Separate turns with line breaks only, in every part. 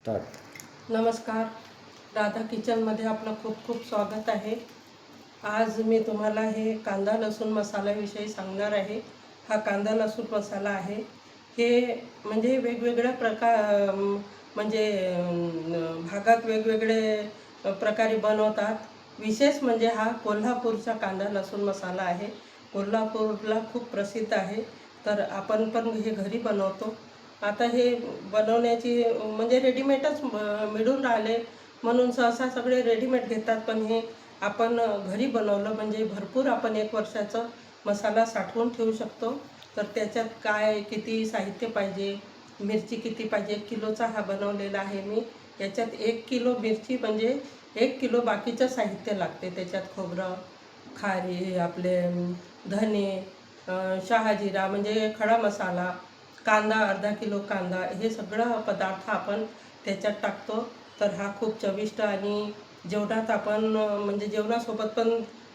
Start.
नमस्कार. राधा किचनमध्ये आपलं खूप खूप स्वागत आहे. आज मी तुम्हाला हे कांदा लसूण मसाल्याविषयी सांगणार आहे. हा कांदा लसूण मसाला आहे. हे म्हणजे वेगवेगळ्या भागात वेगवेगळे प्रकारे बनवतात. विशेष म्हणजे हा कोल्हापूरचा कांदा लसूण मसाला आहे. कोल्हापूरला खूप प्रसिद्ध आहे. तर आपण पण हे घरी बनवतो. आता हे बनवण्याची म्हणजे रेडीमेडच मिळून राहिले म्हणून सहसा सगळे रेडीमेड घेतात. पण हे आपण घरी बनवलं म्हणजे भरपूर आपण 1 वर्षाचं मसाला साठवून ठेवू शकतो. तर त्याच्यात काय किती साहित्य पाहिजे, मिरची किती पाहिजे, 1 किलोचा हा बनवलेला आहे मी. याच्यात 1 किलो मिरची म्हणजे 1 किलो बाकीचं साहित्य लागते. त्याच्यात खोबरं, खारी, आपले धने, शहाजिरा म्हणजे खडा मसाला, कांदा, अर्धा किलो कांदा, हे सगळं पदार्थ आपण त्याच्यात टाकतो. तर हा खूप चविष्ट आणि जेवणात आपण म्हणजे जेवणासोबत पण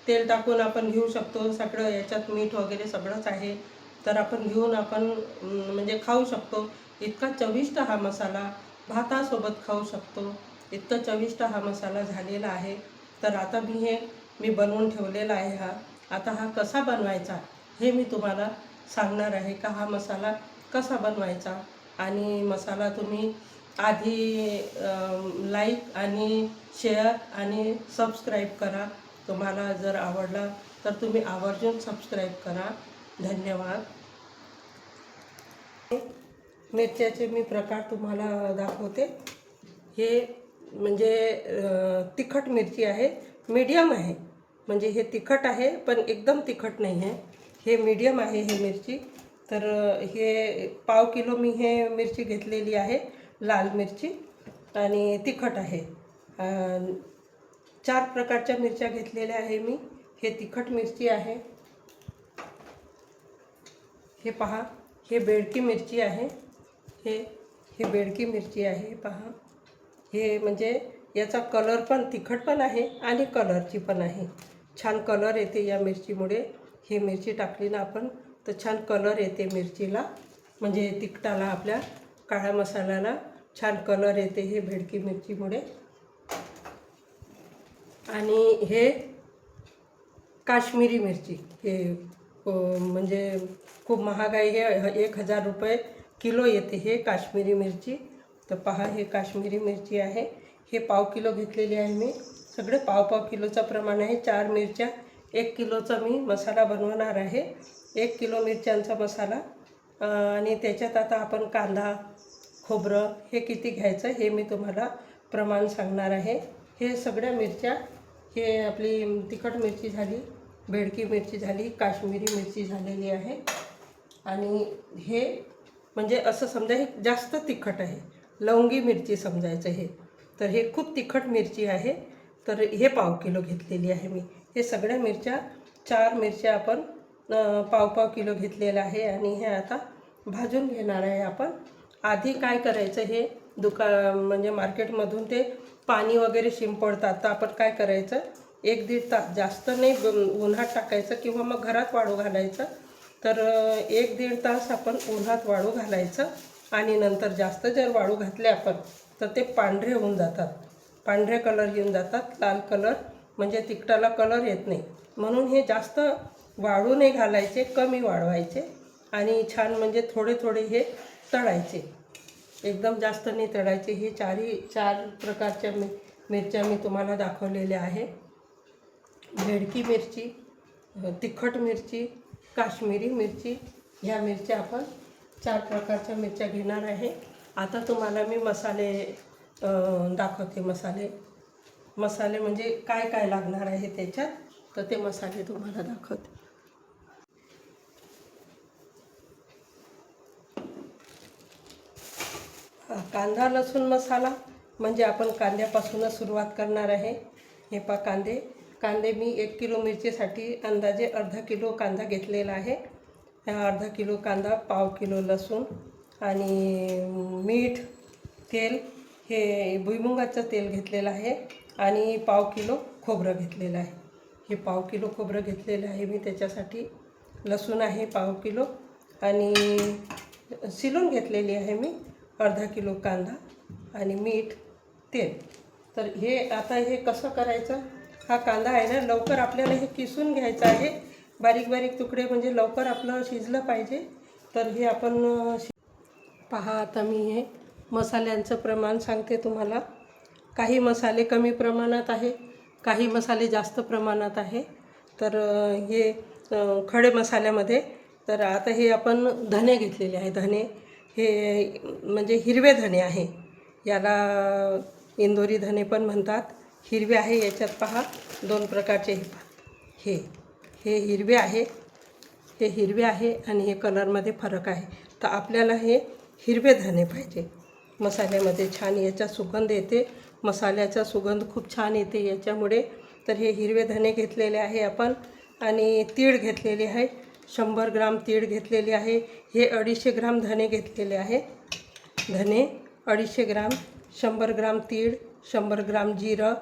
तेल टाकून आपण घेऊ शकतो. सगळं याच्यात मीठ वगैरे सगळंच आहे. तर आपण घेऊन आपण म्हणजे खाऊ शकतो. इतका चविष्ट हा मसाला भातासोबत खाऊ शकतो. इतका चविष्ट हा मसाला झालेला आहे. तर आता मी बनवून ठेवलेला आहे हा. आता हा कसा बनवायचा हे मी तुम्हाला सांगणार आहे का हा मसाला कसा बनवायचा. आणि मसाला तुम्ही आधी लाईक आणि शेअर आणि सबस्क्राईब करा. तुम्हाला जर आवडला तर तुम्ही आवर्जून सबस्क्राईब करा. धन्यवाद. मिरच्याचे मी प्रकार तुम्हाला दाखवते. हे म्हणजे तिखट मिरची आहे, मीडियम आहे. म्हणजे हे तिखट आहे पण एकदम तिखट नाही आहे. हे मीडियम आहे हे मिरची. तर हे पाव किलो मी हे मिरची घेतलेली आहे, लाल मिरची, आणि तिखट आहे. 4 प्रकारच्या मिरच्या घेतलेल्या आहे मी. हे तिखट मिरची आहे. हे पहा, हे बेडकी मिरची आहे. हे बेडकी मिरची आहे पहा. हे म्हणजे याचा कलर पण तिखट पण आहे आणि कलरची पण आहे. छान कलर येते या मिरचीमुळे. ही मिरची टाकली ना आपण तर छान कलर येते मिरचीला. म्हणजे तिखटाला, आपल्या काळ्या मसाल्याला छान कलर येते हे बेडकी मिरचीमुळे. आणि हे काश्मीरी मिरची, हे म्हणजे खूप महाग आहे. हे 1000 रुपये किलो येते हे काश्मीरी मिरची. तर पहा, हे काश्मीरी मिरची आहे. हे पाव किलो घेतलेली आहे मी. सगळे पाव किलोचं प्रमाण आहे. 4 मिरच्या 1 किलोचा मी मसाला बनवणार आहे. 1 किलो मिरच्यांचा मसाला. आणि त्याच्यात आता आपण कांदा, खोबरं हे किती घ्यायचं हे मी तुम्हाला प्रमाण सांगणार आहे. हे सगळ्या मिरच्या, हे आपली तिखट मिरची झाली, बेडकी मिरची झाली, काश्मीरी मिरची झालेली आहे. आणि हे म्हणजे असं समजा हे जास्त तिखट आहे, लवंगी मिरची समजायचं हे. तर हे खूप तिखट मिरची आहे. तर हे पाव किलो घेतलेली आहे मी. हे सगळ्या मिरच्या, 4 मिरच्या आपण पाव किलो घेतलेल्या आहे. आणि हे आता भाजून घेणार आहे आपण. आधी काय करायचं, हे म्हणजे मार्केटमधून ते पाणी वगैरे शिंपडतात. तर आपण काय करायचं, 1-1.5 तास, जास्त नाही उन्हात टाकायचं किंवा मग घरात वाळू घालायचं. तर 1-1.5 तास आपण उन्हात वाळू घालायचं. आणि नंतर जास्त जर वाळू घातले आपण तर ते पांढरे होऊन जातात, पांढरे कलर येऊन जातात. लाल कलर म्हणजे तिखटाला कलर येत नाही. म्हणून हे जास्त वाळू नाही घालायचे, कमी वाळवायचे. आणि छान म्हणजे थोडे थोडे हे तळायचे, एकदम जास्त नाही तळायचे. हे 4 प्रकारच्या मिरच्या मी तुम्हाला दाखवलेल्या आहे. बेडकी मिरची, तिखट मिरची, काश्मीरी मिरची, ह्या मिरच्या आपण 4 प्रकारच्या मिरच्या घेणार आहे. आता तुम्हाला मी मसाले दाखवते. मसाले म्हणजे काय काय लागणार आहे त्याच्यात, तर ते मसाले तुम्हाला दाखवते. कांदा लसूण मसाला म्हणजे आपण कांद्यापासूनच सुरुवात करणार आहे. हे पहा, कांदे मी 1 किलो मिरचीसाठी अंदाजे अर्धा किलो कांदा घेतलेला आहे. हा अर्धा किलो कांदा, पाव किलो लसूण, आणि मीठ, तेल, हे भुईमुगाचं तेल घेतलेलं आहे. आणि पाव किलो खोबरं घेतलेलं आहे. हे पाव किलो खोबरं घेतलेलं आहे मी त्याच्यासाठी. लसूण आहे पाव किलो, आणि शिलून घेतलेली आहे मी अर्धा किलो कांदा. आणि मीठ, तेल. तर हे आता हे कसं करायचं, हा कांदा आहे ना लवकर आपल्याला हे किसून घ्यायचं आहे, बारीक बारीक तुकडे, म्हणजे लवकर आपलं शिजलं पाहिजे. तर हे आपण पहा, आता मी हे मसाल्यांचं प्रमाण सांगते तुम्हाला. काही मसाले कमी प्रमाणात आहे, काही मसाले जास्त प्रमाणात आहे. तर हे खडे मसाल्यामध्ये, तर आता हे आपण धने घेतलेले आहे. धने हे म्हणजे हिरवे धने आहे, याला इंदोरी धने पण म्हणतात. हिरवे आहे, याच्यात पहा 2 प्रकारचे हे हे हिरवे आहे, हे हिरवे आहे आणि हे कलरमध्ये फरक आहे. तर आपल्याला हे हिरवे धने पाहिजे मसाल्यामध्ये, छान याचा सुगंध येते, मसाल्याचा सुगंध खूप छान येते याच्यामुळे. तर हे हिरवे धने घेतलेले आहे आपण. आणि तीळ घेतलेले आहे, 100 ग्राम तीळ घेतलेले आहे. हे 250 ग्राम धने घेतलेले आहे. धने 250 ग्राम, 100 ग्राम तीळ, 100 ग्राम जिरं,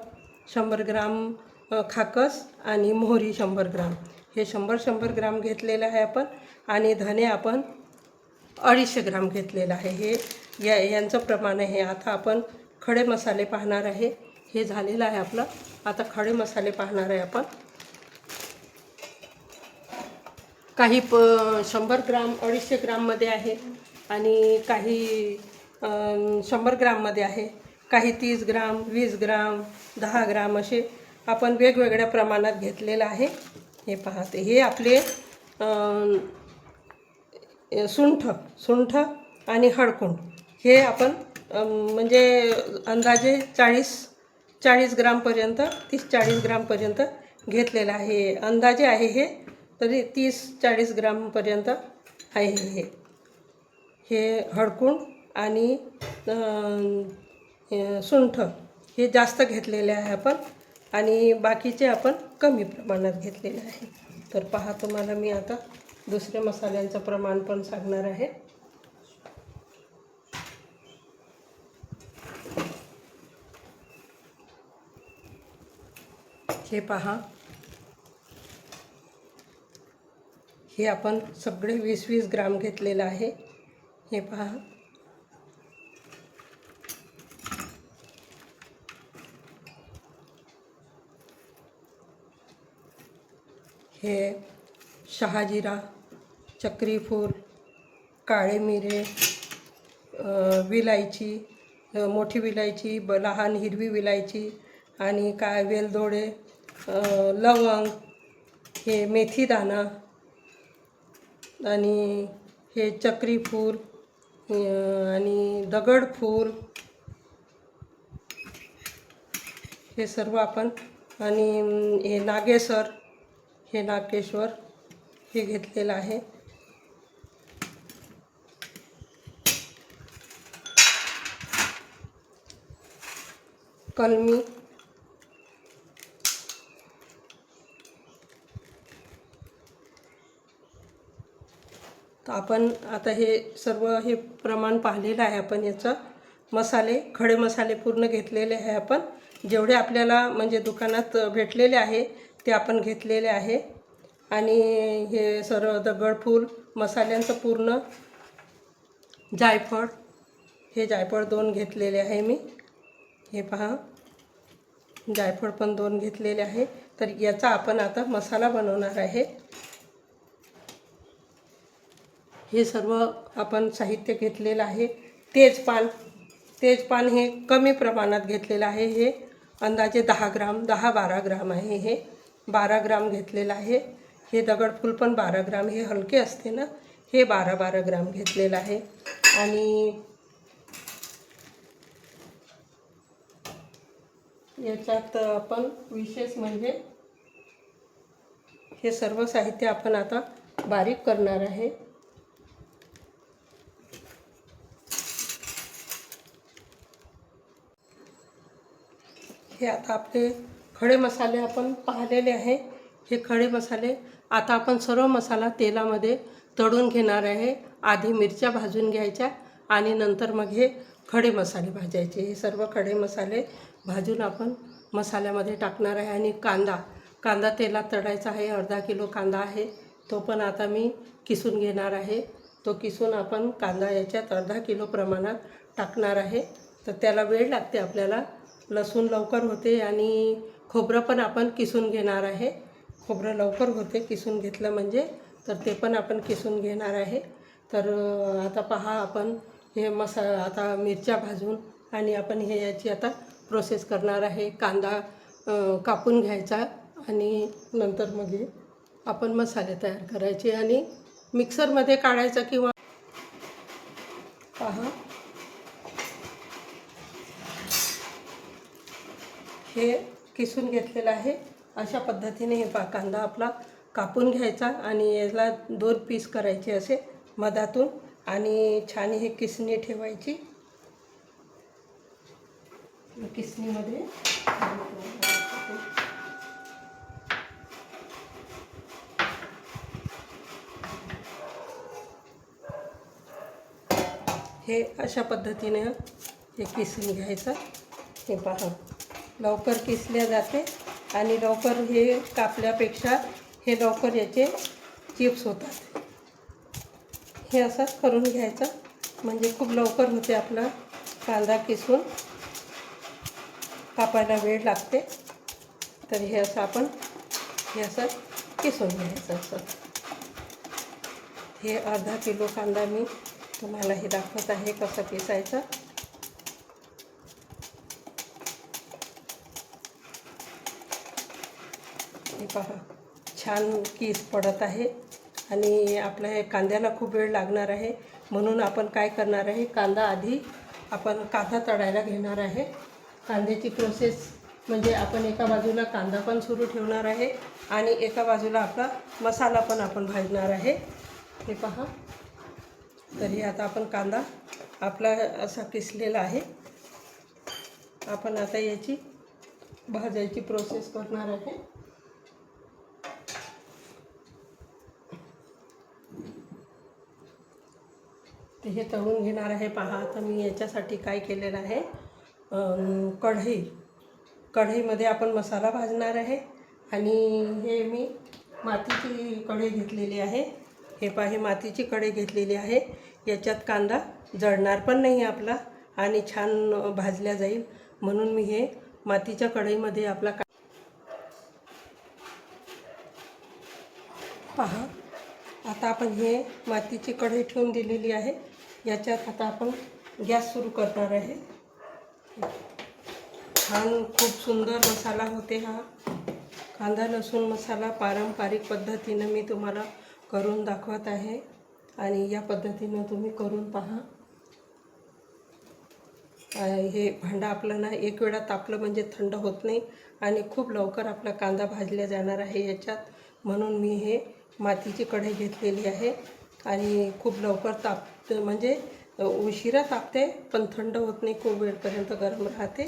100 ग्राम खाकस आणि मोहरी 100 ग्राम. हे 100 ग्राम घेतलेलं आहे आपण. आणि धने आपण 250 ग्राम घेतलेलं आहे. हे यांचं प्रमाण आहे. आता आपण खडे मसाले पाहणार आहे. हे झालेलं आहे आपलं. आता खडे मसाले पाहणार आहे आपण. काही 100 ग्राम 250 ग्राममध्ये आहे आणि काही 100 ग्राममध्ये आहे, काही 30 ग्राम, 20 ग्राम, 10 ग्राम असे आपण वेगवेगळ्या प्रमाणात घेतलेलं आहे. हे पाहते, हे आपले सुंठ आणि हळकुंड हे आपण म्हणजे अंदाजे 40 ग्रामपर्यंत, 30-40 ग्रामपर्यंत घेतलेलं आहे. अंदाजे आहे हे, तरी 30-40 ग्रामपर्यंत आहे. हे हळकुंड आणि सुंठ हे जास्त घेतलेले आहे आपण, आणि बाकीचे आपण कमी प्रमाणात घेतलेले आहे. तर पहा, तुम्हाला मी आता दुसऱ्या मसाल्यांचं प्रमाण पण सांगणार आहे. हे पहा, हे आपण सगळे 20-20 ग्राम घेतलेलं आहे. हे पहा, हे शहाजिरा, चक्रीफूल, काळे मिरे, विलायची, मोठी विलायची, लहान हिरवी विलायची, आणि काय वेलदोडे, लवंग, हे मेथीदाणा, आणि हे चक्रीफूल आणि दगडफूल, हे सर्व आपण, आणि हे नागेश्वर, हे नागेश्वर हे घेतलेलं आहे. कलमी, तर आपण आता हे सर्व हे प्रमाण पाहिलेलं आहे आपण. याचं मसाले, खडे मसाले पूर्ण घेतलेले आहे आपण. जेवढे आपल्याला म्हणजे दुकानात भेटलेले आहे ते आपण घेतलेले आहे. आणि हे सर्व दगडफूल मसाल्यांचं पूर्ण, जायफळ, हे जायफळ 2 घेतलेले आहे मी. हे पहा, जायफळ पण 2 घेतलेले आहे. तर याचा आपण आता मसाला बनवणार आहे. हे सर्व आपण साहित्य घेतलेलं आहे. तेजपान हे कमी प्रमाणात घेतलेलं आहे. हे अंदाजे 10 ग्राम, 10-12 ग्राम आहे. हे 12 ग्राम घेतलेलं आहे. हे दगडफूल पण 12 ग्राम, हे हलके असते ना, हे 12-12 ग्राम घेतलेलं आहे. आणि याच्यात आपण विशेष म्हणजे हे सर्व साहित्य आपण आता बारीक करणार आहे. हे आता आपले खडे मसाले आपण पाहिलेले आहे. हे खडे मसाले आता आपण सर्व मसाला तेलामध्ये तळून घेणार आहे. आधी मिरच्या भाजून घ्यायच्या आणि नंतर मग हे खडे मसाले भाजायचे. हे सर्व खडे मसाले भाजून आपण मसाल्यामध्ये टाकणार आहे. आणि कांदा तेलात तळायचा आहे. अर्धा किलो कांदा आहे, तो पण आता मी किसून घेणार आहे. तो किसून आपण कांदा याच्यात अर्धा किलो प्रमाणात टाकणार आहे. तर त्याला वेळ लागते आपल्याला. लसूण लवकर होते आणि खोबरं पण आपण किसून घेणार आहे. खोबरं लवकर होते किसून घेतलं म्हणजे, तर ते पण आपण किसून घेणार आहे. तर आता पहा, आपण हे आता मिरच्या भाजून आणि आपण याची आता प्रोसेस करणार आहे. कांदा कापून घ्यायचा आणि नंतर मग आपण मसाले तयार करायचे आणि मिक्सरमध्ये काढायचा किंवा पहा, हे किसून घेतलेलं आहे. अशा पद्धतीने हे कांदा आपला कापून घ्यायचा आणि याला 2 पीस करायचे असे मधातून आणि छान हे किसणी ठेवायची. किसणीमध्ये हे अशा पद्धतीने हे किसून घ्यायचं. हे पहा, लवकर किसल्या जाते आणि लवकर हे कापल्यापेक्षा हे लवकर याचे चिप्स होतात. हे असंच करून घ्यायचं म्हणजे खूप लवकर होते. आपला कांदा किसून कापायला वेळ लागते. तर हे असं आपण हे असं किसून घ्यायचं. असं हे अर्धा किलो कांदा मी तुम्हाला हे दाखवत आहे कसं किसायचं. हे पहा, छान कीस पडत आहे आणि आपल्या हे कांद्याला खूप वेळ लागणार आहे. म्हणून आपण काय करणार आहे, कांदा आधी आपण कांदा तळायला घेणार आहे. कांद्याची प्रोसेस म्हणजे आपण एका बाजूला कांदा पण सुरू ठेवणार आहे आणि एका बाजूला आपला मसाला पण आपण भाजणार आहे. हे पहा, तरी आता आपण कांदा आपला असा किसलेला आहे. आपण आता याची भाजायची प्रोसेस करणार आहे. ते हे तळून घेणार आहे. पहा, आता मी याच्यासाठी काय केलेलं आहे, कढईमध्ये आपण मसाला भाजणार आहे आणि हे मी मातीची कढई घेतलेली आहे. हे पहा, हे मातीची कढई घेतलेली आहे. याच्यात कांदा जळणार पण नाही आपला आणि छान भाजल्या जाईल. म्हणून मी हे मातीच्या कढईमध्ये आपला पहा, आता आपण हे मातीची कढई ठेवून दिलेली आहे. याच्यात आता आपण गॅस सुरू करणार आहे. छान खूप सुंदर मसाला होते हा कांदा लसूण मसाला. पारंपरिक पद्धतीनं मी तुम्हाला करून दाखवत आहे आणि या पद्धतीनं तुम्ही करून पहा. हे भांडं आपलं ना एक वेळा तापलं म्हणजे थंड होत नाही आणि खूप लवकर आपला कांदा भाजला जाणार आहे याच्यात. म्हणून मी हे मातीची कढई घेतलेली आहे आणि खूप लवकर तापते म्हणजे उशिरा तापते पण थंड होत नाही, खूप वेळपर्यंत गरम राहते.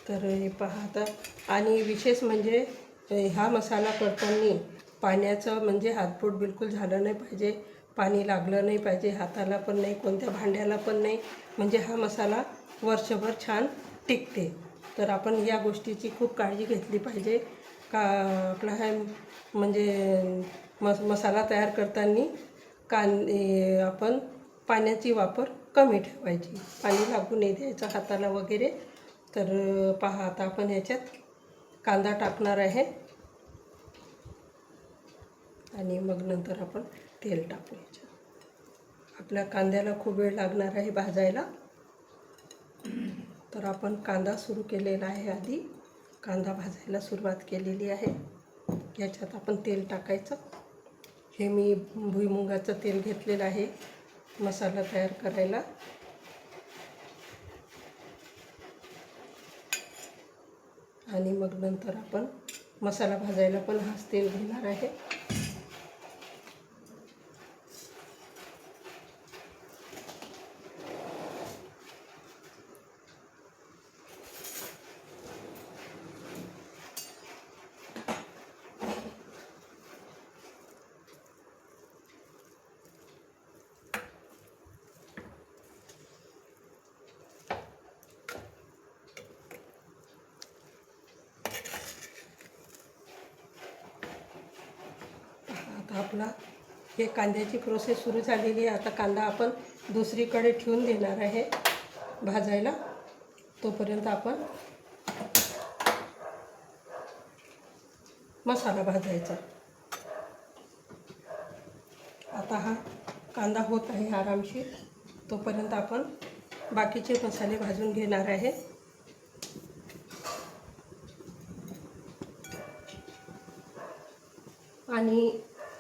तर हे पहा आता. आणि विशेष म्हणजे हा मसाला करताना पाण्याचं म्हणजे हातबोट बिलकुल झालं नाही पाहिजे, पाणी लागलं नाही पाहिजे हाताला पण नाही, कोणत्या भांड्याला पण नाही, म्हणजे हा मसाला वर्षभर छान टिकते. तर आपण या गोष्टीची खूप काळजी घेतली पाहिजे का आपला हा म्हणजे मसाला तयार करताना आपण पाण्याची वापर कमी ठेवायची, पाणी लागू नाही द्यायचं हाताला वगैरे. तर पहा, आता आपण याच्यात कांदा टाकणार आहे आणि मग नंतर आपण तेल टाकू याच्यात. आपल्या कांद्याला खूप वेळ लागणार आहे भाजायला. तर आपण कांदा सुरू केलेला आहे, आधी कांदा भाजायला सुरुवात केलेली आहे. याच्यात आपण तेल टाकायचं. हे मी भुईमुगाचं तेल घेतलेलं आहे मसाला तयार करायला. आणि मग नंतर आपण मसाला भाजायला पण हाच तेल घेणार आहे. आता आपला हे कांद्याची प्रोसेस सुरू झालेली आहे. आता कांदा आपण दुसरीकडे ठेवून देणार आहे भाजायला. तोपर्यंत आपण मसाला भाजायचा. आता हा कांदा होत आहे आरामशीर, तोपर्यंत आपण बाकीचे मसाले भाजून घेणार आहे. आणि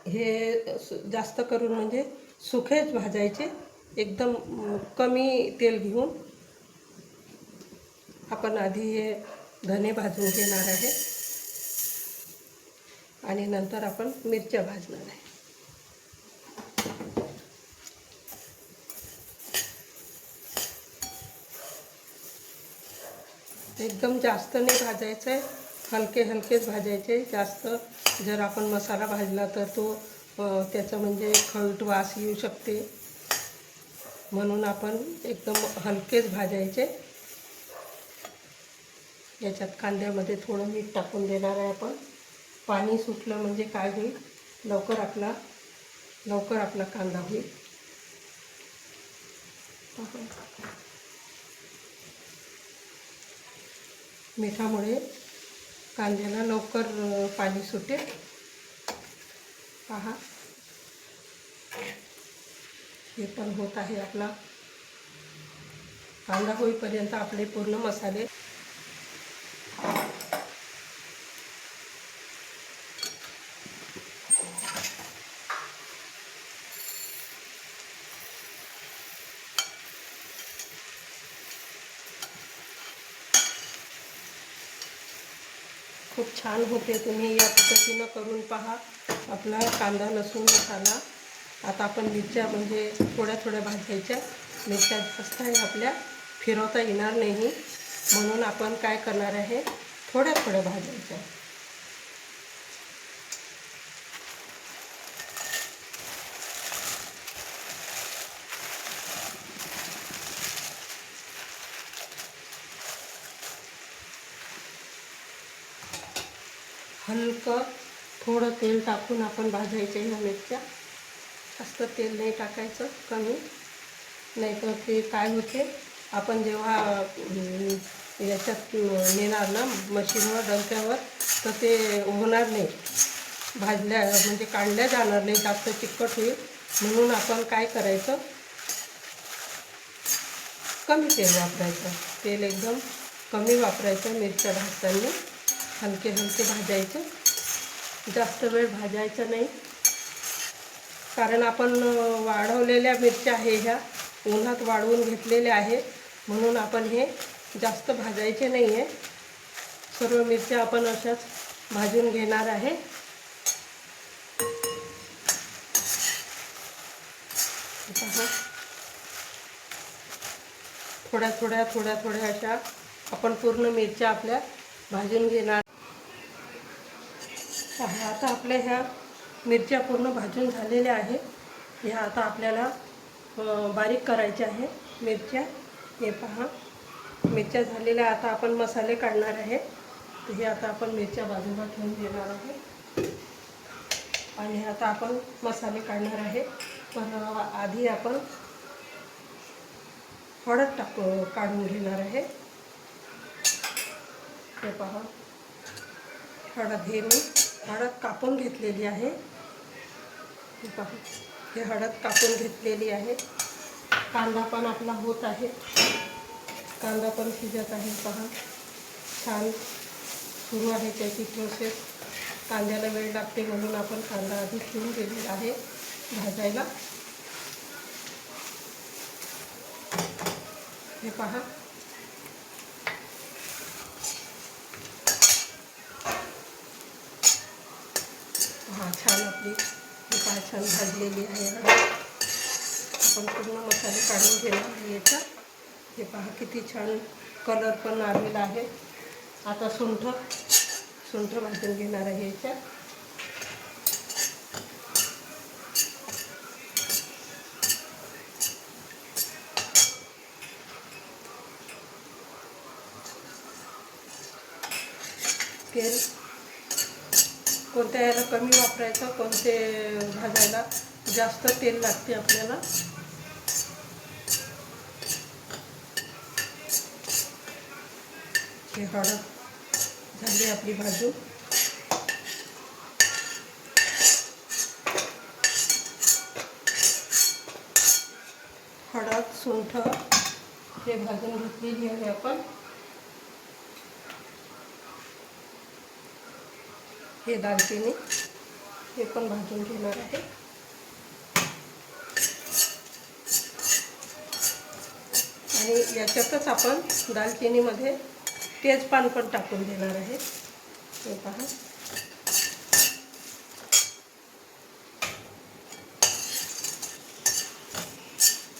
हे जास्त करून म्हणजे सुकेच भाजायचे, एकदम कमी तेल घेऊन आपण आधी हे धने भाजून घेणार आहे आणि नंतर आपण मिरच्या भाजणार आहे. एकदम जास्त नाही भाजायचं आहे, हलके हलकेच भाजायचे. जास्त जर आपण मसाला भाजला तर तो त्याचा म्हणजे खळट वास येऊ शकते, म्हणून आपण एकदम हलकेच भाजायचे. याच्यात कांद्यामध्ये थोडं मीठ टाकून देणार आहे आपण. पाणी सुटलं म्हणजे काय होईल, लवकर आपला कांदा होईल. मिठामुळे कांद्याला लवकर पाणी सुटेल. पहा, हे पण होत आहे. आपला कांदा होईपर्यंत आपले पूर्ण मसाले खूप छान होते. तुम्ही या पद्धतीनं करून पहा. आपला कांदा लसूण मसाला. आता आपण मिरच्या म्हणजे थोड्या थोड्या भाजायच्या. मिरच्या जास्त आहे आपल्या फिरवता येणार नाही, म्हणून आपण काय करणार आहे, थोड्या थोड्या भाजायच्या. हलकं थोडं तेल टाकून आपण भाजायच्या ह्या मिरच्या. जास्त तेल नाही टाकायचं, कमी. नाहीतर ते काय होते, आपण जेव्हा याच्यात नेणार ना मशीनवर डंक्यावर, तर ते होणार नाही, भाजल्या म्हणजे काढल्या जाणार नाही, जास्त चिकट होईल. म्हणून आपण काय करायचं, कमी तेल वापरायचं. तेल एकदम कमी वापरायचं मिरच्या भाजताना. हलके हलके भाजायचे, जास्त वेळ भाजायचं नाही. कारण आपण वाढवलेल्या मिरच्या आहे, ह्या उन्हात वाळवून घेतलेल्या आहे, म्हणून आपण हे जास्त भाजायचे नाही आहे. सर्व मिरच्या आपण अशाच भाजून घेणार आहे. थोड्या थोड्या थोड्या थोड्या अशा आपण पूर्ण मिरच्या आपल्या भाजून घेणार. आता आपल्या ह्या मिरच्या पूर्ण भाजून झालेल्या आहे. ह्या आता आपल्याला बारीक करायच्या आहे मिरच्या. हे पहा, मिरच्या झालेल्या. आता आपण मसाले काढणार आहे. तर हे आता आपण मिरच्या बाजूला ठेवून देणार आहे आणि आता आपण मसाले काढणार आहे. पण आधी आपण हळद काढून घेणार आहे. हे पहा, हळद हे मी हळद कापून घेतलेली आहे. हे पहा, हे हळद कापून घेतलेली आहे. कांदा पण आपला होत आहे, कांदा पण शिजत आहे. पहा, छान सुरू आहे त्याची प्रोसेस. कांद्याला वेळ लागते म्हणून आपण कांदा आधी ठेवून दिलेला आहे भाजायला. हे पहा, छान आपली छान भाजलेली आहे. आपण पूर्ण मसाले काढून घेणार आहे याचा. हे पहा, किती छान कलर पण आलेला आहे. आता सुंठ भाजून घेणार आहे याच्यात. तेल कोणत्या याला कमी वापरायचं, कोणते भाजायला जास्त तेल लागते आपल्याला. हे हळद झाली आपली भाजून. हळद सुंठ हे भाजून घेतलेली आहे आपण. हे दालचिनी हे पण भाजून घेणार आहे. आणि याच्यातच आपण दालचिनीमध्ये तेजपान पण टाकून देणार आहे. हे पहा,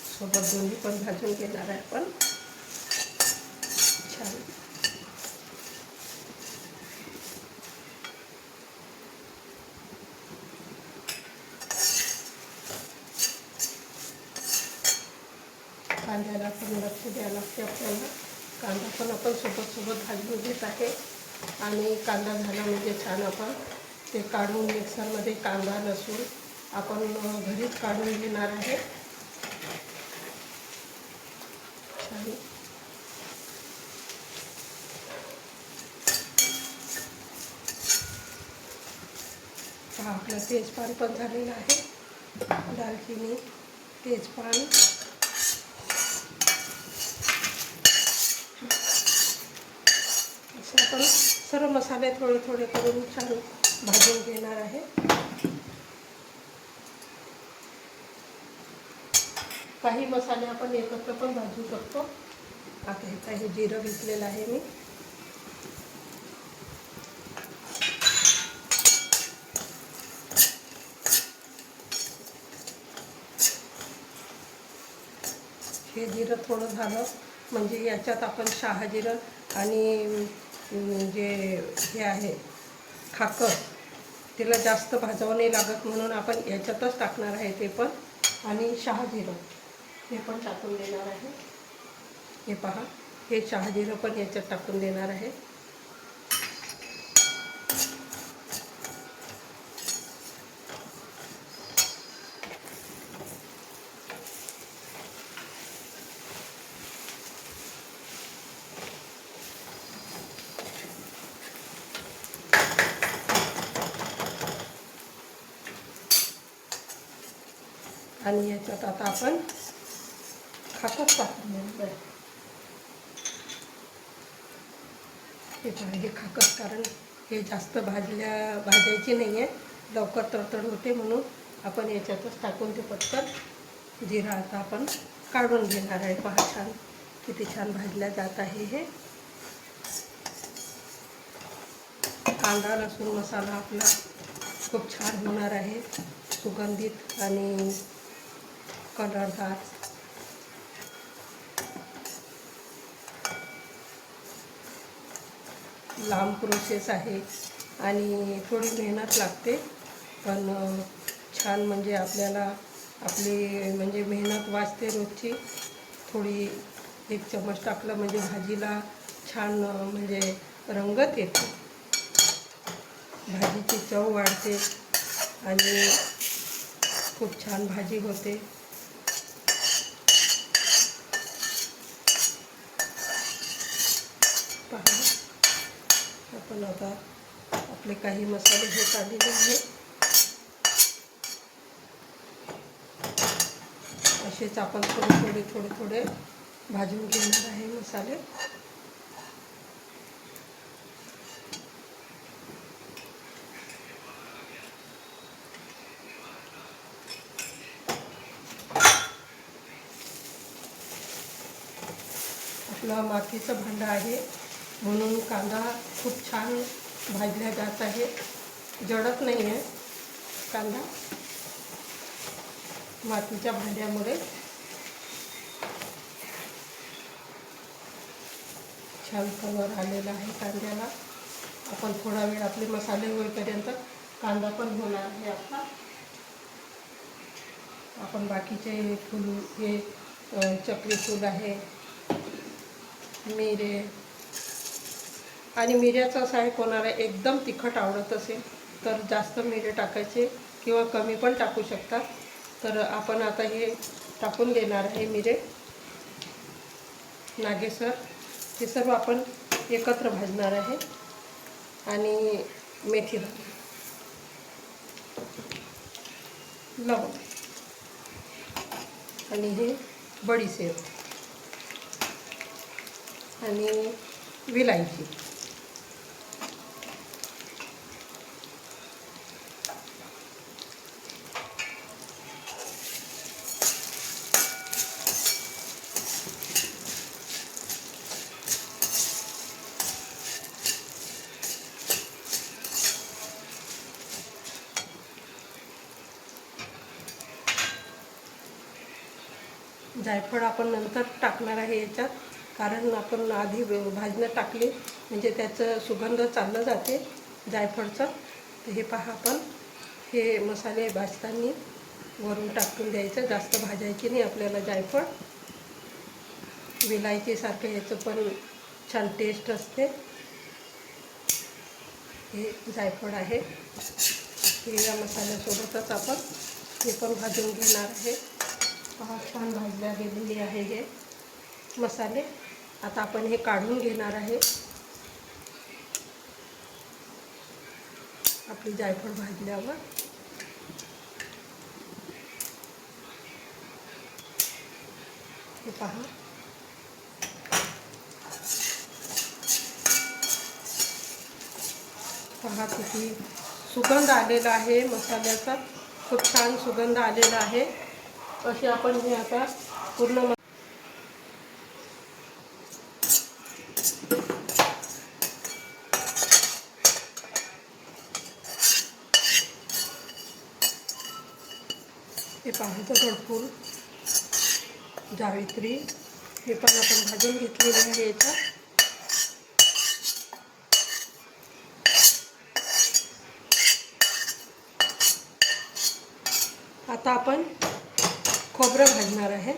सोबत दोन्ही पण भाजून घेणार आहे आपण छान. कांद्याला पण लक्ष द्यावं लागते आपल्याला. कांदा पण आपण सोबत भाजून घेत आहे. आणि कांदा झाला म्हणजे छान आपण ते काढून मिक्सरमध्ये कांदा लसूण आपण घरीच काढून घेणार आहे छान. आपलं तेजपान पण झालेलं आहे. दालचिनी तेजपान असे आपण सर्व मसाले थोडे थोडे करून छान भाजून घेणार आहे. काही मसाले आपण एकत्र पण भाजू शकतो. आता ह्याचा हे जिरं घेतलेलं आहे मी. हे जिरं थोडं झालं म्हणजे याच्यात आपण शहाजिरं आणि जे हे आहे खाकर त्याला जास्त भाजावं नाही लागत म्हणून आपण याच्यातच टाकणार आहे ते पण. आणि शहाजिरं हे पण टाकून देणार आहे. हे पहा, हे शहाजिरं पण याच्यात टाकून देणार आहे. आणि याच्यात आता आपण खाकर टाकून देणार आहे. हे पहा, हे खाकर कारण हे जास्त भाजायची नाही आहे, लवकर तडतड होते म्हणून आपण याच्यातच टाकून ते पटकन जिरा आता आपण काढून घेणार आहे. पहा छान किती छान भाजल्या जात आहे. हे कांदा लसूण मसाला आपला खूप छान होणार आहे, सुगंधित आणि कलरदार. लांब प्रोसेस आहे आणि थोडी मेहनत लागते पण छान म्हणजे आपल्याला आपली म्हणजे मेहनत वाचते रोजची. थोडी 1 चम्मच टाकलं म्हणजे भाजीला छान म्हणजे रंगत येते, भाजीची चव वाढते आणि खूप छान भाजी होते. पहा, आपण आता आपले काही मसाले हे काढलेले आहेत. असेच आपण थोडे भाजून घेणार आहे मसाले. आपलं मातीचं भांडं आहे म्हणून कांदा खूप छान भाजला जात आहे, जळत नाही आहे कांदा मातीच्या भांड्यामुळे. छान कलर आलेला आहे कांद्याला. आपण थोडा वेळ आपले मसाले होईपर्यंत कांदा पण होणार आहे आपला. आपण बाकीचे फूल हे चक्री फूल आहे, मिरे आणि मिऱ्याचं असं आहे कोणाला एकदम तिखट आवडत असेल तर जास्त मिरे टाकायचे किंवा कमी पण टाकू शकतात. तर आपण आता हे टाकून देणार आहे मिरे, नागेसर. हे सर्व आपण एकत्र भाजणार आहे आणि मेथी दाणे, लवंग आणि हे बडीशेप आणि विलायची. जायफळ आपण नंतर टाकणार आहे याच्यात, कारण आपण आधी भाजण्यात टाकली म्हणजे त्याचं सुगंध चाललं जाते जायफळचं. तर हे पहा, आपण हे मसाले भाजताना वरून टाकून द्यायचं, जास्त भाजायची नाही आपल्याला जायफळ. विलायचीसारखं याचं पण छान टेस्ट असते. हे जायफळ आहे, हे या मसाल्यासोबतच आपण हे पण भाजून घेणार आहे. पहा, छान भाजल्या गेलेली आहे हे मसाले. आता आपण हे काढून घेणार आहे. आपली जायफळ भाजल्यावर हे पहा, पहा किती सुगंध आलेला आहे मसाल्याचा, खूप छान सुगंध आलेला आहे. असे आपण हे आता पूर्ण हे पहा, दगडफूल, जावित्री हे पण आपण भाजून घेतलेले आहे याच्यात. आता आपण खोबरं भाजणार आहे.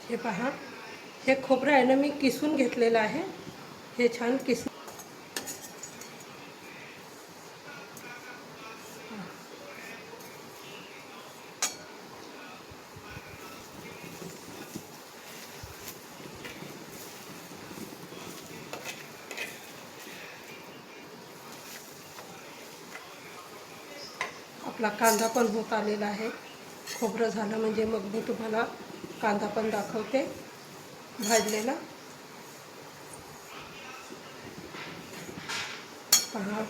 हे पहा, हे खोबरं आहे ना, मी किसून घेतलेलं आहे. हे छान आपला कांदा पण होत आलेला आहे. खोबरं झालं म्हणजे मग मी तुम्हाला कांदा पण दाखवते भाजलेला. पहा,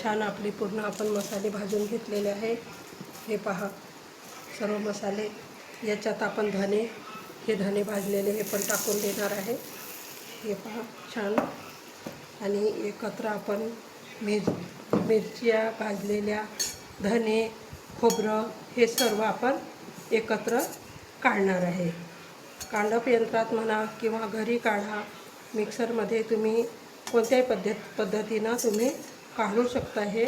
छान आपली पूर्ण आपण मसाले भाजून घेतलेले आहे. हे पहा, सर्व मसाले याच्यात आपण हे धने भाजलेले हे पण टाकून देणार आहे. हे पहा, छान. आणि एकत्र आपण मिरच्या भाजलेल्या, धने, खोबरं हे सर्व आपण एकत्र काढणार आहे. कांडप यंत्रात म्हणा किंवा घरी काढा, मिक्सरमध्ये तुम्ही कोणत्याही पद्धतीनं तुम्ही काढू शकता. हे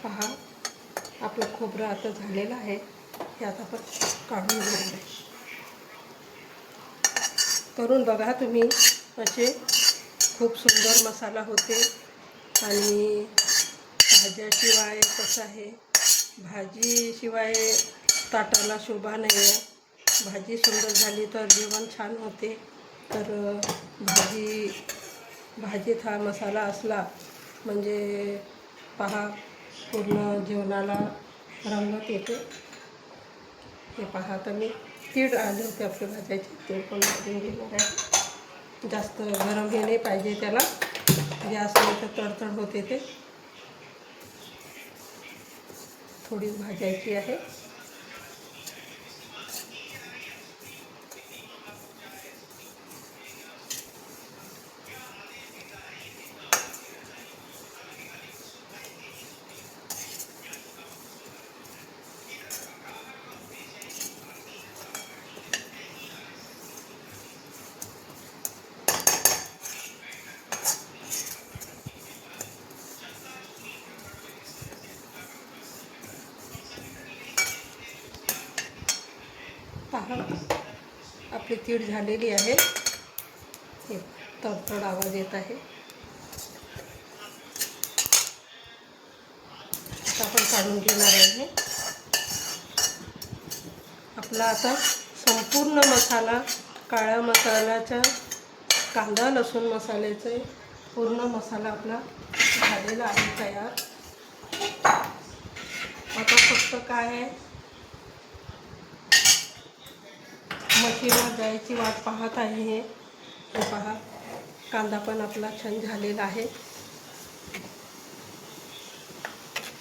पहा, आपलं खोबरं आता झालेलं आहे. हे आता आपण काढून घेणार आहे. करून बघा तुम्ही, असे खूप सुंदर मसाला होते. आणि भाज्याशिवाय कसं आहे, भाजीशिवाय ताटाला शोभा नाही आहे. भाजी सुंदर झाली तर जेवण छान होते. तर भाजीत हा मसाला असला म्हणजे पहा, पूर्ण जेवणाला रंगत येते. हे पहा, तर मी तीळ आले होते आपल्या भाज्याचे, ते पण भाजून घेणार आहे. जास्त गरम हे नाही पाहिजे त्याला, गॅस नाही तर तडतड होते. ते थोडीच भाजायची आहे. पहा आपली तीळ झालेली आहे. हे तडतड आवाज येत आहे. आता आपण काढून घेणार आहे. आपला आता संपूर्ण मसाला, काळा मसाल्याचा, कांदा लसूण मसाल्याचे पूर्ण मसाला आपला झालेला आहे तयार. आता फक्त काय आहे, मशीनवर जायची वाट पाहत आहे. हे पहा कांदा पण आपला छान झालेला आहे.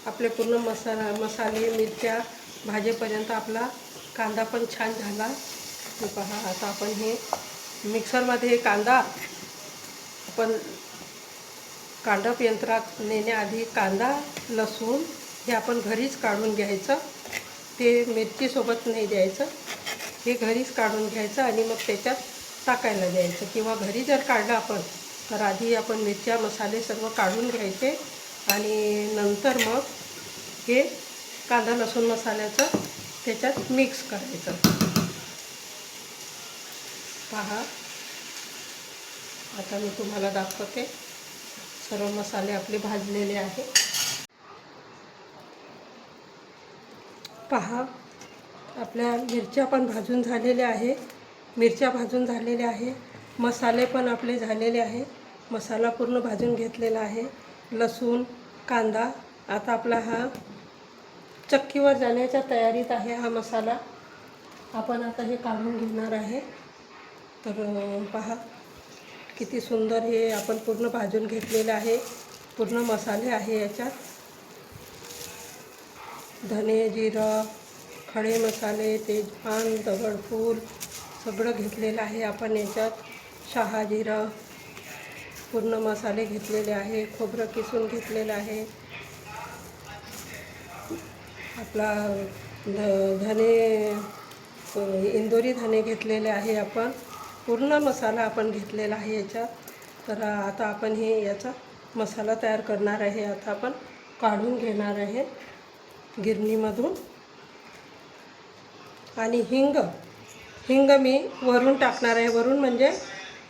आपले पूर्ण मसाले मिरच्या भाजेपर्यंत आपला कांदा पण छान झाला. हे पहा आता आपण हे मिक्सरमध्ये कांदा आपण कांडप यंत्रात नेण्याआधी कांदा लसूण हे आपण घरीच काढून घ्यायचं. ते मिरचीसोबत नाही द्यायचं, हे घरीच काढून घ्यायचं आणि मग त्याच्यात टाकायला द्यायचं. किंवा घरी जर काढलं आपण तर आधी आपण मिरच्या मसाले सर्व काढून घ्यायचे आणि नंतर मग हे कांदा लसूण मसाल्याचं त्याच्यात मिक्स करायचं. पहा आता मी तुम्हाला दाखवते. सर्व मसाले आपले भाजलेले आहे. पहा आपल्या मिरच्या पण भाजून झालेल्या आहे. मिरच्या भाजून झालेल्या आहे. मसाले पण आपले झालेले आहे. मसाला पूर्ण भाजून घेतलेला आहे. लसूण कांदा आता आपला हा चक्कीवर जाण्याच्या तयारीत आहे. हा मसाला आपण आता हे काढून घेणार आहे. तर पहा किती सुंदर हे आपण पूर्ण भाजून घेतलेलं आहे. पूर्ण मसाले आहे याच्यात. धने जिरं खडे मसाले तेजपान दगडफूल सगळं घेतलेलं आहे आपण याच्यात. शहाजिरं पूर्ण मसाले घेतलेले आहे. खोबरं किसून घेतलेलं आहे. आपला धने इंदोरी धने घेतलेले आहे आपण. पूर्ण मसाला आपण घेतलेला आहे याच्यात. तर आता आपण हे याचा मसाला तयार करणार आहे. आता आपण काढून घेणार आहे गिरणीमधून. आणि हिंग मी वरून टाकणार आहे. वरून म्हणजे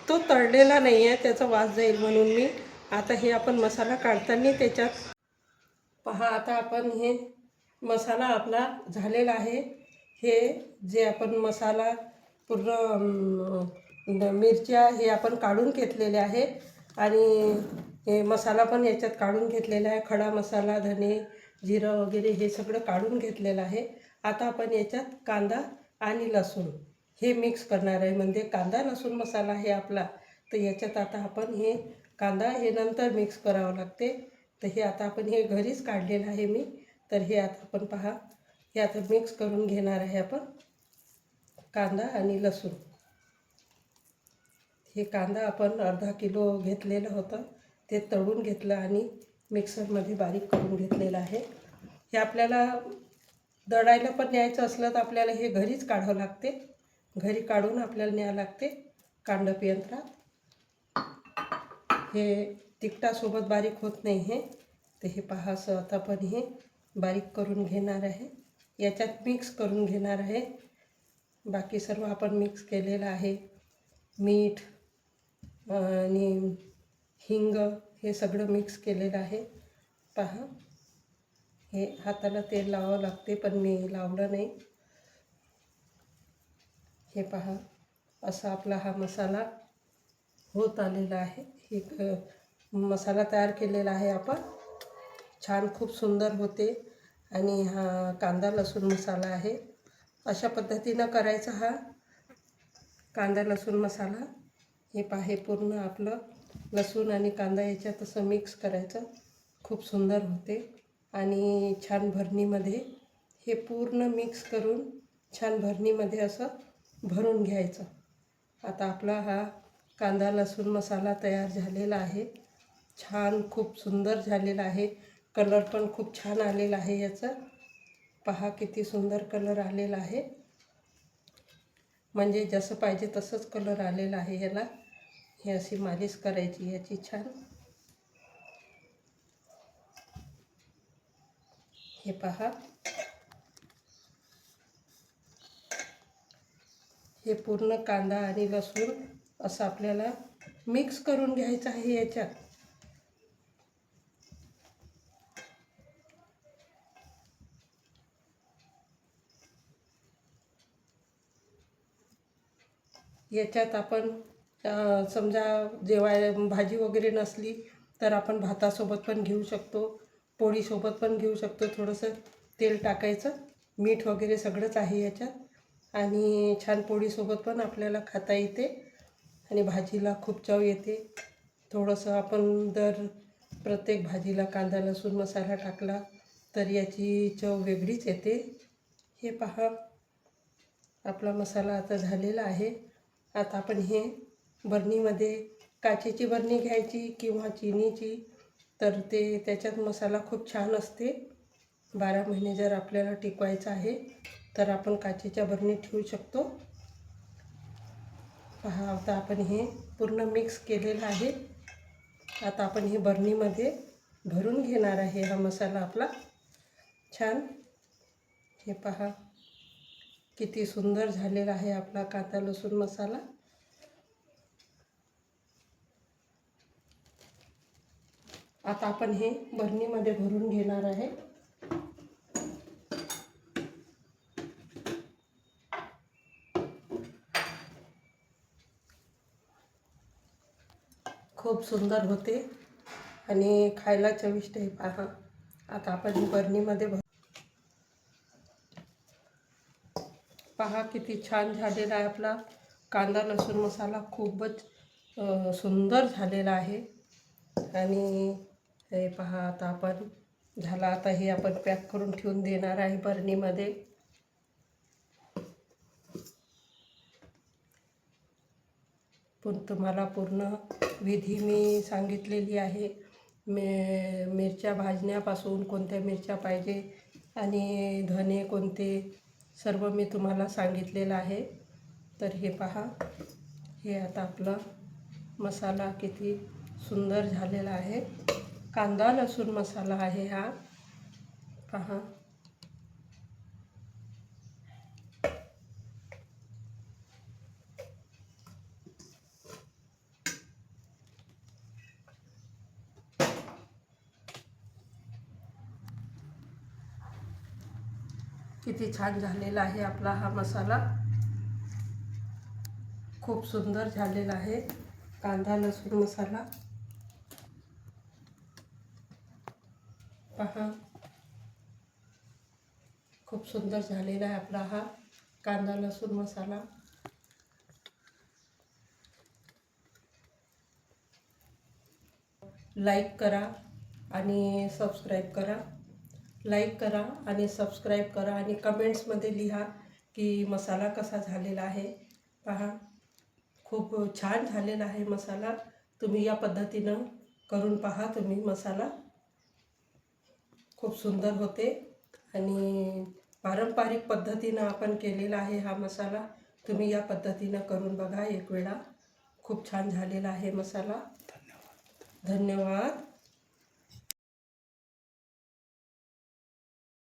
तो तळलेला नाही आहे, त्याचा वास जाईल म्हणून मी आता हे आपण मसाला काढताना त्याच्यात. पहा आता आपण हे मसाला आपला झालेला आहे. हे जे आपण मसाला पूर्ण मिरच्या हे आपण काढून घेतलेले आहे आणि हे मसाला पण याच्यात काढून घेतलेला आहे. खडा मसाला धने जिरं वगैरे हे सगळं काढून घेतलेलं आहे. आता आपण याच्यात कांदा आणि लसूण हे मिक्स करणार आहे. म्हणजे कांदा लसूण मसाला आहे आपला. तर याच्यात आता आपण हे कांदा हे नंतर मिक्स करावं लागते. तर हे आता आपण हे घरीच काढलेलं आहे मी. तर हे आता आपण पहा हे आता मिक्स करून घेणार आहे आपण कांदा आणि लसूण. हे कांदा आपण अर्धा किलो घेतलेलं होतं, ते तळून घेतलं आणि मिक्सरमध्ये बारीक करून घेतलेलं आहे. हे आपल्याला दळायला पण न्यायचं असलं तर आपल्याला हे घरीच काढावं लागते. घरी काढून आपल्याला न्यावं लागते कांडप यंत्रात. हे तिखटासोबत बारीक होत नाही हे. तर हे पहा असं आता आपण हे बारीक करून घेणार आहे. याच्यात मिक्स करून घेणार आहे. बाकी सर्व आपण मिक्स केलेलं आहे. मीठ आणि हिंग हे सगळं मिक्स केलेलं आहे. पहा हे हाताला तेल लावावं लागते पण मी लावलं नाही. हे पहा असा आपला हा मसाला होत आलेला आहे. एक मसाला तयार केलेला आहे आपण. छान खूप सुंदर होते. आणि हा कांदा लसूण मसाला आहे. अशा पद्धतीनं करायचा हा कांदा लसूण मसाला. हे पहा पूर्ण आपलं लसूण आणि कांदा याच्यात असं मिक्स करायचं. खूप सुंदर होते आणि छान भरणीमध्ये हे पूर्ण मिक्स करून छान भरणीमध्ये असं भरून घ्यायचं. आता आपला हा कांदा लसूण मसाला तयार झालेला आहे. छान खूप सुंदर झालेला आहे. कलर पण खूप छान आलेला आहे याचा. पहा किती सुंदर कलर आलेला आहे. म्हणजे जसं पाहिजे तसंच कलर आलेला आहे याला. हे अशी मालिश करायची याची छान. हे पहा हे पूर्ण कांदा आणि लसूण असं आपल्याला मिक्स करून घ्यायचं आहे याच्यात. याच्यात आपण समजा जेव्हा भाजी वगैरे नसली तर आपण भातासोबत पण घेऊ शकतो, पोळीसोबत पण घेऊ शकतो. थोडंसं तेल टाकायचं, मीठ वगैरे सगळंच आहे याच्यात आणि छान पोळीसोबत पण आपल्याला खाता येते आणि भाजीला खूप चव येते. थोडंसं आपण प्रत्येक भाजीला कांदा लसूण मसाला टाकला तर याची चव वेगळीच येते. हे पहा, आपला मसाला आता झालेला आहे. आता आपण हे बरणीमध्ये, काचेची बरणी घ्यायची किंवा चिनीची, तर त्याच्यात मसाला खूप छान असते. 12 महिने जर आपल्याला टिकवायचं आहे तर आपण काचेच्या बरणीत ठेवू शकतो. पहा, आता आपण हे पूर्ण मिक्स केलेलं आहे. आता आपण हे बरणीमध्ये भरून घेणार आहे हा मसाला आपला छान. हे पहा किती सुंदर झालेला आहे आपला कांदा लसूण मसाला. आता आपण हे बरणीमध्ये भरून घेणार आहे. खूप सुंदर होते आणि खायला चविष्ट आहे. पहा, आता आपण ही बरणीमध्ये पहा किती छान झालेला आहे आपला कांदा लसूण मसाला. खूपच सुंदर झालेला आहे. आणि हे पहा, आता आपण झाला. आता हे आपण पॅक करून ठेवून देणार आहे बरणीमध्ये. पण तुम्हाला पूर्ण विधी मी सांगितलेली आहे. मिरच्या भाजण्यापासून कोणत्या मिरच्या पाहिजे आणि धने कोणते, सर्व मी तुम्हाला सांगितलेलं आहे. तर हे पहा, हे आता आपला मसाला किती सुंदर झालेला आहे. कांदा लसूण मसाला आहे हा. पहा, किती छान झालेला आहे आपला हा मसाला. खूप सुंदर झालेला आहे कांदा लसूण मसाला. पहा, खूप सुंदर झालेला आहे आपला हा कांदा लसूण मसाला. लाईक करा आणि सबस्क्राईब करा. लाईक करा आणि सबस्क्राईब करा आणि कमेंट्समध्ये लिहा की मसाला कसा झालेला आहे. पहा, खूप छान झालेला आहे मसाला. तुम्ही या पद्धतीनं करून पहा. तुम्ही मसाला खूप सुंदर होते आणि पारंपरिक पद्धतीनं आपण केलेला आहे हा मसाला. तुम्ही या पद्धतीनं करून बघा एक वेळा. खूप छान झालेला आहे मसाला. धन्यवाद.